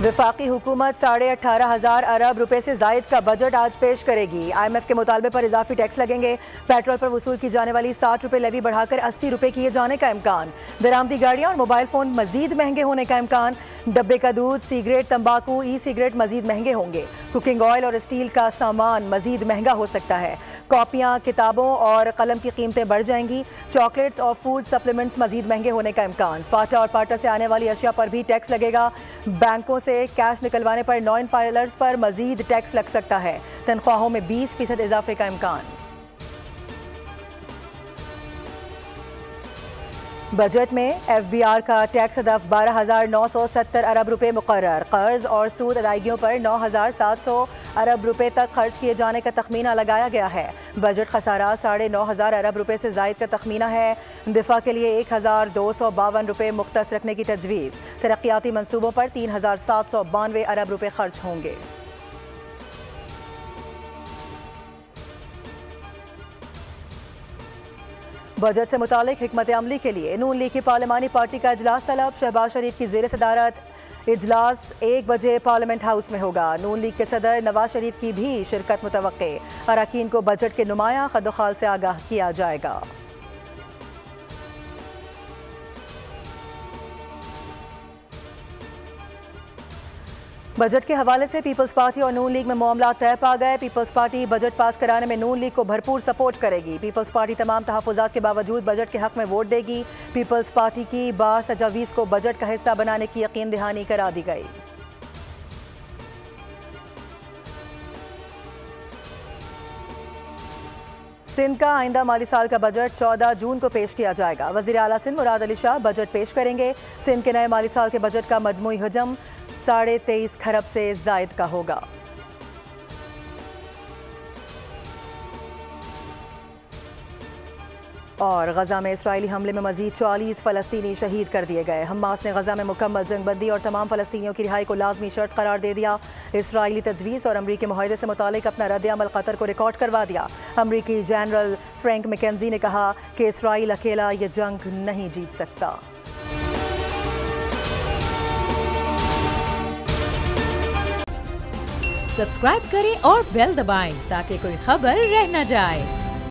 वफाकी हुकूमत 18,500 अरब रुपए से जायद का बजट आज पेश करेगी। IMF के मुतालबे पर इजाफी टैक्स लगेंगे। पेट्रोल पर वसूल की जाने वाली 60 रुपए लेवी बढ़ाकर 80 रुपए किए जाने का इम्कान। दरामदी गाड़ियां और मोबाइल फोन मजीद महंगे होने का इम्कान। डब्बे का दूध, सिगरेट, तंबाकू, ई सिगरेट मजीद महंगे होंगे। कुकिंग ऑयल और स्टील का सामान मजीद महंगा हो सकता है। कॉपियाँ, किताबों और कलम की कीमतें बढ़ जाएंगी। चॉकलेट्स और फूड सप्लीमेंट्स मजीद महंगे होने का इम्कान। फाटा और पाटा से आने वाली अशिया पर भी टैक्स लगेगा। बैंकों से कैश निकलवाने पर नॉन फाइलर्स पर मजीद टैक्स लग सकता है। तनख्वाहों में 20% इजाफे का इम्कान। बजट में FBR का टैक्स हदफ 12,970 अरब रुपए मुकर्रर। कर्ज और सूद अदायगियों पर 9,700 अरब रुपए तक खर्च किए जाने का तखमीना लगाया गया है। बजट खसारा 9,500 अरब रुपए से जायद का तखमीना है। दिफा के लिए 1,252 रुपए मुख्तस रखने की तजवीज़। तरक्याती मनसूबों पर 3,792 अरब रुपए खर्च होंगे। बजट से मुतालिक हिकमत अमली के लिए नून लीग की पार्लिमानी पार्टी का इजलास तलब। शहबाज शरीफ की ज़ेर सदारत इजलास 1 बजे पार्लियामेंट हाउस में होगा। नून लीग के सदर नवाज शरीफ की भी शिरकत मुतवक्के। अरकान को बजट के नुमाया खदोखाल से आगाह किया जाएगा। बजट के हवाले से पीपल्स पार्टी और नून लीग में मामला तय पा गए। पीपल्स पार्टी बजट पास कराने में नून लीग को भरपूर सपोर्ट करेगी। पीपल्स पार्टी तमाम तहफ़्फ़ुज़ात के बावजूद बजट के हक में वोट देगी। पीपल्स पार्टी की बास तजावीज़ को बजट का हिस्सा बनाने की यकीन दहानी करा दी गई। सिंध का आइंदा माली साल का बजट 14 जून को पेश किया जाएगा। वज़ीर आला सिंध मुराद अली शाह बजट पेश करेंगे। सिंध के नए माली साल के बजट का मजमूई हजम 23.5 खरब से जायद का होगा। और गजा में इसराइली हमले में मजीद 44 फ़लस्तीनी शहीद कर दिए गए। हमास ने गजा में मुकम्मल जंगबंदी और तमाम फ़लस्तीनियों की रिहाई को लाजमी शर्त करार दे दिया। इसराइली तजवीज़ और अमरीकी मुआहदे से मुतालिक अपना रद्द-ए-अमल कतर को रिकॉर्ड करवा दिया। अमरीकी जनरल फ्रैंक मैकेंजी ने कहा कि इसराइल अकेला ये जंग नहीं जीत सकता। सब्सक्राइब करें और बेल दबाएं ताकि कोई खबर रह न जाए।